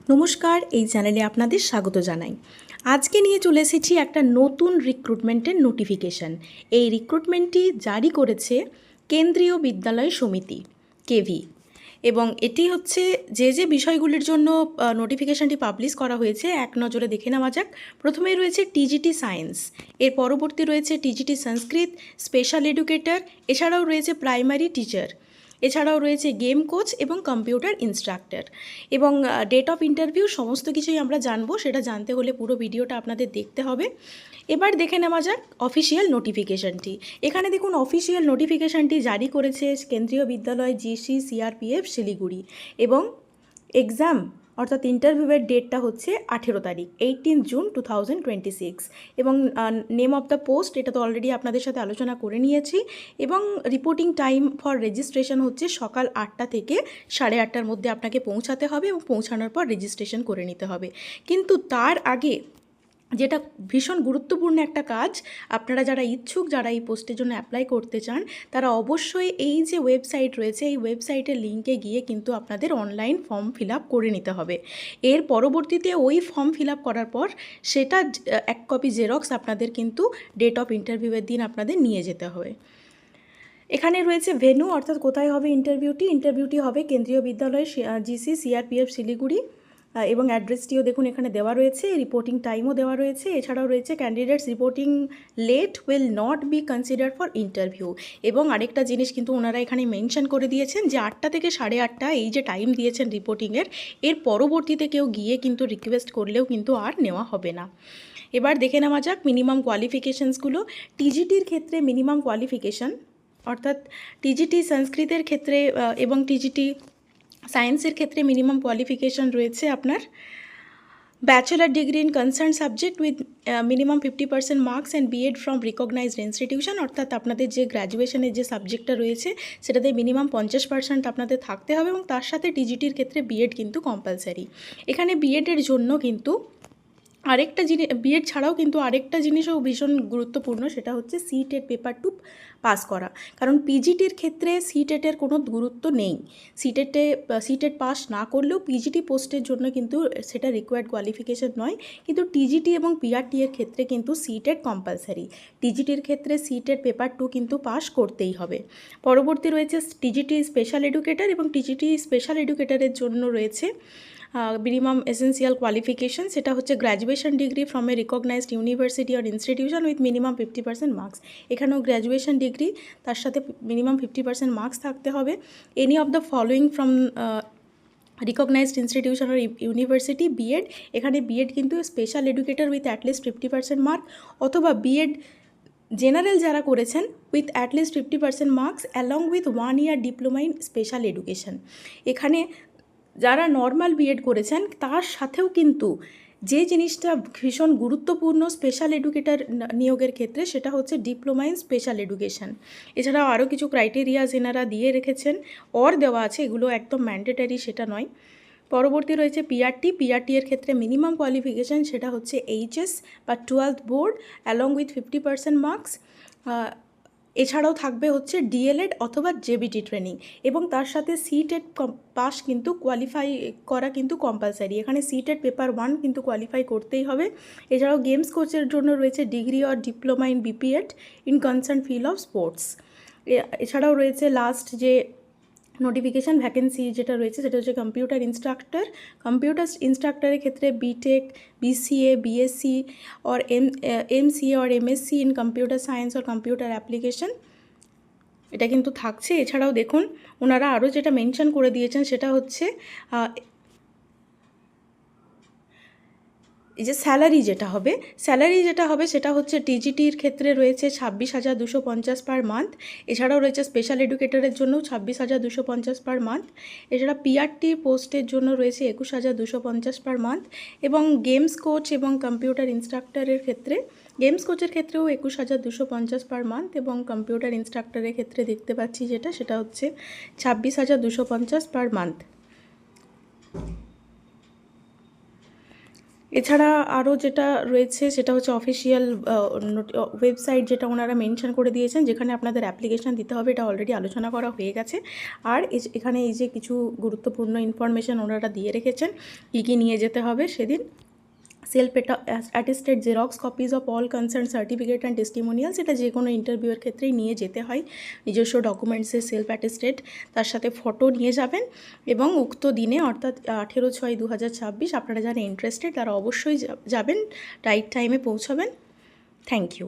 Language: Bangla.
নমস্কার, এই চ্যানেলে আপনাদের স্বাগত জানাই। আজকে নিয়ে চলে এসেছি একটা নতুন রিক্রুটমেন্টের নোটিফিকেশান। এই রিক্রুটমেন্টটি জারি করেছে কেন্দ্রীয় বিদ্যালয় সমিতি কেভি, এবং এটি হচ্ছে যে বিষয়গুলির জন্য নোটিফিকেশানটি পাবলিশ করা হয়েছে এক নজরে দেখে নেওয়া যাক। প্রথমেই রয়েছে টিজিটি সায়েন্স, এর পরবর্তী রয়েছে টিজিটি সংস্কৃত, স্পেশাল এডুকেটর, এছাড়াও রয়েছে প্রাইমারি টিচার, এছাড়াও রয়েছে গেম কোচ এবং কম্পিউটার ইনস্ট্রাক্টর। এবং ডেট অফ ইন্টারভিউ সমস্ত কিছুই আমরা জানবো। সেটা জানতে হলে পুরো ভিডিওটা আপনাদের দেখতে হবে। এবার দেখে নেওয়া যাক অফিসিয়াল নোটিফিকেশানটি। এখানে দেখুন, অফিসিয়াল নোটিফিকেশানটি জারি করেছে কেন্দ্রীয় বিদ্যালয় জিসি সিআরপিএফ শিলিগুড়ি, এবং এক্সাম অর্থাৎ ইন্টারভিউয়ের ডেটটা হচ্ছে 18 তারিখ 18 জুন 2026, এবং নেম অফ দ্য পোস্ট এটা তো অলরেডি আপনাদের সাথে আলোচনা করে নিয়েছি। এবং রিপোর্টিং টাইম ফর রেজিস্ট্রেশন হচ্ছে সকাল 8টা থেকে 8:30টার মধ্যে আপনাকে পৌঁছাতে হবে, এবং পৌঁছানোর পর রেজিস্ট্রেশন করে নিতে হবে। কিন্তু তার আগে যেটা ভীষণ গুরুত্বপূর্ণ একটা কাজ, আপনারা যারা ইচ্ছুক, যারা এই পোস্টের জন্য অ্যাপ্লাই করতে চান, তারা অবশ্যই এই যে ওয়েবসাইট রয়েছে, এই ওয়েবসাইটের লিঙ্কে গিয়ে কিন্তু আপনাদের অনলাইন ফর্ম ফিল আপ করে নিতে হবে। এর পরবর্তীতে ওই ফর্ম ফিল আপ করার পর সেটা এক কপি জেরক্স আপনাদের কিন্তু ডেট অফ ইন্টারভিউয়ের দিন আপনাদের নিয়ে যেতে হবে। এখানে রয়েছে ভেন্যু, অর্থাৎ কোথায় হবে ইন্টারভিউটি হবে কেন্দ্রীয় বিদ্যালয় জিসি সিআরপিএফ শিলিগুড়ি, এবং অ্যাড্রেসটিও দেখুন এখানে দেওয়া রয়েছে, রিপোর্টিং টাইমও দেওয়া রয়েছে। এছাড়াও রয়েছে candidates reporting late will not be consider for interview. এবং আরেকটা জিনিস কিন্তু ওনারা এখানে মেনশন করে দিয়েছেন যে 8টা থেকে 8:30 এই যে টাইম দিয়েছেন রিপোর্টিংয়ের, এর পরবর্তীতে কেউ গিয়ে কিন্তু রিকোয়েস্ট করলেও কিন্তু আর নেওয়া হবে না। এবার দেখে নেওয়া যাক মিনিমাম কোয়ালিফিকেশানসগুলো। টিজিটির ক্ষেত্রে মিনিমাম কোয়ালিফিকেশান, অর্থাৎ টিজিটি সংস্কৃতের ক্ষেত্রে এবং টিজিটি সায়েন্সের ক্ষেত্রে মিনিমাম কোয়ালিফিকেশান রয়েছে আপনার bachelor degree in concern subject with minimum 50% marks and BEd from recognised institution. অর্থাৎ আপনাদের যে গ্র্যাজুয়েশনের যে সাবজেক্টটা রয়েছে সেটাতে মিনিমাম 50% আপনাদের থাকতে হবে, এবং তার সাথে টিজিটির ক্ষেত্রে বিএড কিন্তু কম্পালসারি। এখানে বিএডের জন্য কিন্তু আরেকটা জিনিস, বিএড ছাড়াও কিন্তু আরেকটা জিনিসও ভীষণ গুরুত্বপূর্ণ, সেটা হচ্ছে সিটেট পেপার 2 পাস করা। কারণ পিজিটির ক্ষেত্রে সিটেটের কোনো গুরুত্ব নেই। সিটেট পাস না করলেও পিজিটি পোস্টের জন্য কিন্তু সেটা রিকোয়ার্ড কোয়ালিফিকেশন নয়, কিন্তু টিজিটি এবং পিআরটি এর ক্ষেত্রে কিন্তু সিটেট কম্পালসারি। টিজিটির ক্ষেত্রে সিটেট পেপার 2 কিন্তু পাস করতেই হবে। পরবর্তী রয়েছে টিজিটি স্পেশাল এডুকেটর, এবং টিজিটি স্পেশাল এডুকেটরের জন্য রয়েছে মিনিমাম এসেন্সিয়াল কোয়ালিফিকেশন, সেটা হচ্ছে graduation degree from a recognised university or institution with minimum 50% marks. এখানেও গ্র্যাজুয়েশন ডিগ্রি, তার সাথে মিনিমাম 50% মার্কস থাকতে হবে। Any of the following from recognised institution or university BEd. এখানে বিএড কিন্তু special educator with at least 50% mark, অথবা বিএড জেনারেল যারা করেছেন with at least 50% marks along with 1 year diploma in special education. এখানে যারা নর্মাল বিএড করেছেন তার সাথেও কিন্তু যে জিনিসটা ভীষণ গুরুত্বপূর্ণ স্পেশাল এডুকেটর নিয়োগের ক্ষেত্রে, সেটা হচ্ছে ডিপ্লোমা ইন স্পেশাল এডুকেশন। এছাড়াও আরও কিছু ক্রাইটেরিয়াস এনারা দিয়ে রেখেছেন, দেওয়া আছে, এগুলো একদম ম্যান্ডেটারি সেটা নয়। পরবর্তী রয়েছে পিআরটি এর ক্ষেত্রে মিনিমাম কোয়ালিফিকেশান, সেটা হচ্ছে এইচএস বা 12th board along with 50% marks. এছাড়াও থাকবে হচ্ছে ডিএলএড অথবা জেবিটি ট্রেনিং, এবং তার সাথে সিটেট পাস কিন্তু কোয়ালিফাই করা কিন্তু কম্পালসারি। এখানে সিটেট পেপার 1 কিন্তু কোয়ালিফাই করতেই হবে। এছাড়াও গেমস কোচের জন্য রয়েছে degree or diploma in BPEd in concern field of sports. এছাড়াও রয়েছে লাস্ট যে নোটিফিকেশান ভ্যাকেন্সি যেটা রয়েছে সেটা হচ্ছে কম্পিউটার ইনস্ট্রাক্টরের ক্ষেত্রে বিটেক, বিসিএ, বিএসসি और এমসিএ और এমএসসি ইন কম্পিউটার সায়েন্স और কম্পিউটার অ্যাপ্লিকেশন, এটা কিন্তু থাকছে। এছাড়াও দেখুন ওনারা আরও যেটা মেনশন করে দিয়েছেন সেটা হচ্ছে এই যে স্যালারি যেটা হবে সেটা হচ্ছে টিজিটির ক্ষেত্রে রয়েছে 26,250 পার মান্থ। এছাড়াও রয়েছে স্পেশাল এডুকেটরের জন্য 26,250 পার মান্থ। এছাড়া পিআরটি পোস্টের জন্য রয়েছে 21,250 পার মান্থ। এবং গেমস কোচ এবং কম্পিউটার ইনস্ট্রাক্টরের ক্ষেত্রে, গেমস কোচের ক্ষেত্রেও 21,250 পার মান্থ, এবং কম্পিউটার ইনস্ট্রাক্টরের ক্ষেত্রে দেখতে পাচ্ছি সেটা হচ্ছে 26,250 পার মান্থ। এছাড়া আরও যেটা রয়েছে সেটা হচ্ছে অফিসিয়াল ওয়েবসাইট, যেটা ওনারা মেনশন করে দিয়েছেন, যেখানে আপনাদের অ্যাপ্লিকেশান দিতে হবে। এটা অলরেডি আলোচনা করা হয়ে গেছে। আর এখানে এই যে কিছু গুরুত্বপূর্ণ ইনফরমেশান ওনারা দিয়ে রেখেছেন, কী কী নিয়ে যেতে হবে সেদিন: self attested xerox copies of all concern certificate and testimonials. এটা যে কোনো ইন্টারভিউয়ের ক্ষেত্রেই নিয়ে যেতে হয়, নিজস্ব ডকুমেন্টসের সেলফ অ্যাটেস্টেড, তার সাথে ফটো নিয়ে যাবেন। এবং উক্ত দিনে অর্থাৎ 18/6/2026 আপনারা যারা ইন্টারেস্টেড তারা অবশ্যই যাবেন, রাইট টাইমে পৌঁছাবেন। Thank you.